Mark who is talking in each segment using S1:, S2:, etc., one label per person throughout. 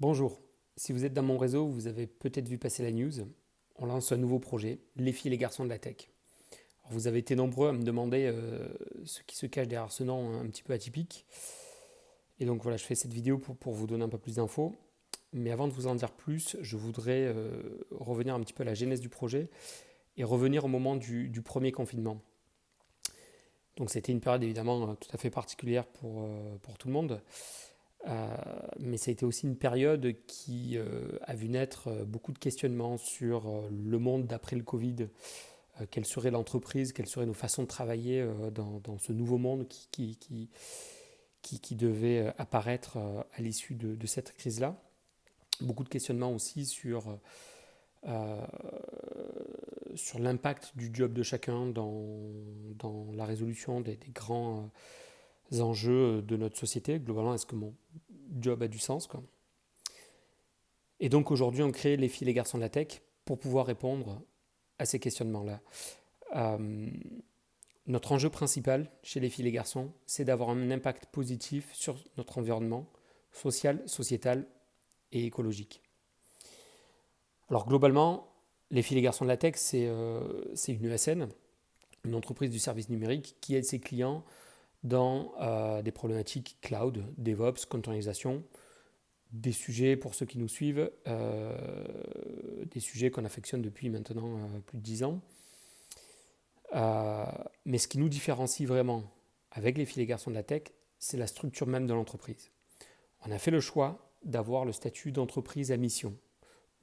S1: Bonjour, si vous êtes dans mon réseau, vous avez peut-être vu passer la news. On lance un nouveau projet, les filles et les garçons de la tech. Alors, vous avez été nombreux à me demander ce qui se cache derrière ce nom un petit peu atypique. Et donc voilà, je fais cette vidéo pour vous donner un peu plus d'infos. Mais avant de vous en dire plus, je voudrais revenir un petit peu à la genèse du projet et revenir au moment du premier confinement. Donc c'était une période évidemment tout à fait particulière pour tout le monde. Mais ça a été aussi une période qui a vu naître beaucoup de questionnements sur le monde d'après le Covid. Quelle serait l'entreprise, quelles seraient nos façons de travailler dans ce nouveau monde qui devait apparaître à l'issue de cette crise-là. Beaucoup de questionnements aussi euh, sur l'impact du job de chacun dans la résolution des grands enjeux de notre société. Globalement, est-ce que mon job a du sens, quoi. Et donc aujourd'hui, on crée les filles et les garçons de la tech pour pouvoir répondre à ces questionnements-là. Euh, Notre enjeu principal chez les filles et les garçons, c'est d'avoir un impact positif sur notre environnement social, sociétal et écologique. Alors globalement, les filles et les garçons de la tech, c'est une ESN, une entreprise du service numérique qui aide ses clients dans des problématiques cloud, DevOps, containerisation, des sujets, pour ceux qui nous suivent, des sujets qu'on affectionne depuis maintenant plus de 10 ans. Mais ce qui nous différencie vraiment avec les filles et garçons de la tech, c'est la structure même de l'entreprise. On a fait le choix d'avoir le statut d'entreprise à mission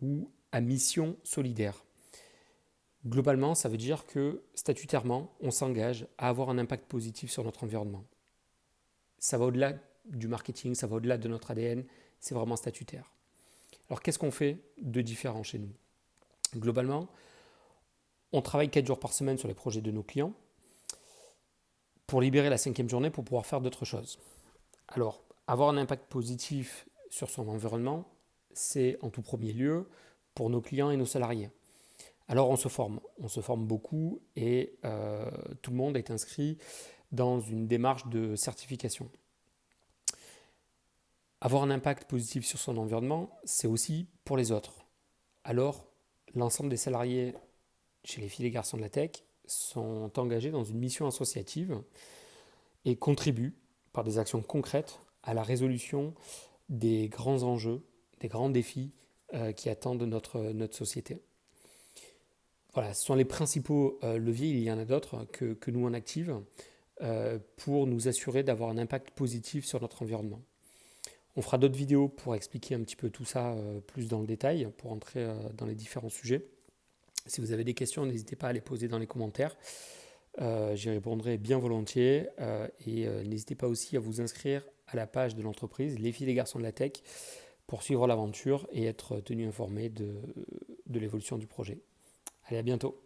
S1: ou à mission solidaire. Globalement, ça veut dire que statutairement, on s'engage à avoir un impact positif sur notre environnement. Ça va au-delà du marketing, ça va au-delà de notre ADN, c'est vraiment statutaire. Alors qu'est-ce qu'on fait de différent chez nous? Globalement, on travaille 4 jours par semaine sur les projets de nos clients pour libérer la 5e journée pour pouvoir faire d'autres choses. Alors, avoir un impact positif sur son environnement, c'est en tout premier lieu pour nos clients et nos salariés. Alors on se forme beaucoup et tout le monde est inscrit dans une démarche de certification. Avoir un impact positif sur son environnement, c'est aussi pour les autres. Alors, l'ensemble des salariés chez les filles et les garçons de la tech sont engagés dans une mission associative et contribuent par des actions concrètes à la résolution des grands enjeux, des grands défis qui attendent notre société. Voilà, ce sont les principaux leviers, il y en a d'autres que nous on active pour nous assurer d'avoir un impact positif sur notre environnement. On fera d'autres vidéos pour expliquer un petit peu tout ça plus dans le détail, pour entrer dans les différents sujets. Si vous avez des questions, n'hésitez pas à les poser dans les commentaires. J'y répondrai bien volontiers. Et n'hésitez pas aussi à vous inscrire à la page de l'entreprise, les filles et les garçons de la tech, pour suivre l'aventure et être tenu informé de l'évolution du projet. Allez, à bientôt.